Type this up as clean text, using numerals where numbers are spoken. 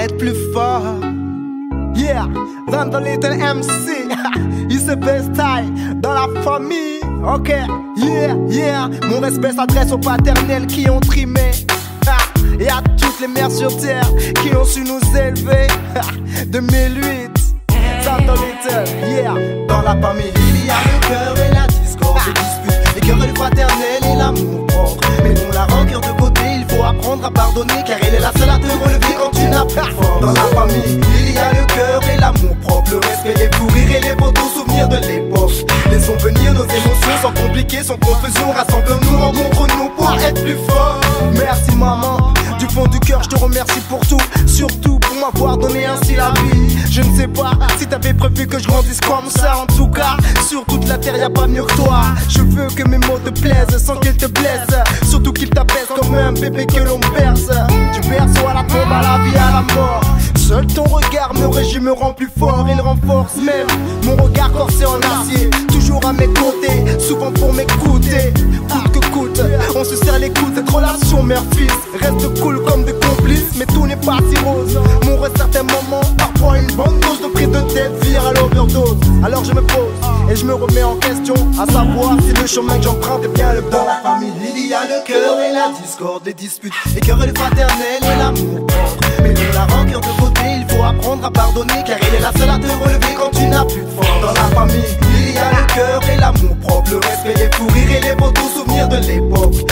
être plus fort. Yeah, dans the little MC, it's the best time dans la famille. Ok, yeah, yeah. Mon respect s'adresse aux paternels qui ont trimé, et à toutes les mères sur terre qui ont su nous élever. 2008, dans the little, yeah. Dans la famille, il y a le cœur et la discorde, les disputes, les querelles fraternelles et l'amour propre. Mettons la rancœur de côté, il faut apprendre à pardonner, car elle est la seule à te relever quand tu n'as plus fort. Dans la famille, il y a le cœur et l'amour propre, le respect, les fous rires et les beaux souvenirs de l'époque. Laissons venir nos émotions sans compliquer, sans confusion. Rassemblons-nous, rencontrons-nous pour être plus forts. Merci maman, du fond du cœur je te remercie pour tout, surtout pour m'avoir donné ainsi la vie. Je ne sais pas si t'avais prévu que je grandisse comme ça. En tout cas, sur toute la terre y'a pas mieux que toi. Je veux que mes mots te plaisent sans qu'ils te blessent, surtout qu'ils t'apaisent comme un bébé que l'on berce. Du berceau à la tombe, à la vie, à la mort. Seul ton regard me régit, me rend plus fort. Il renforce même mon regard corsé en acier. Toujours à mes côtés, souvent pour m'écouter. Coûte que coûte, on se serre les coudes. Cette relation mère-fils reste cool comme des complices, mais tout n'est pas si rose. Mon reste certains moments, parfois une bonne dose de prise de tête vire à l'overdose. Alors je me pose et je me remets en question, à savoir si le chemin que j'emprunte est bien le bon. Dans la famille, il y a le cœur et la discorde, les disputes, les querelles fraternelles et l'amour propre. Mais de la rancœur de côté, il faut apprendre à pardonner, car elle est la seule à te relever quand tu n'as plus de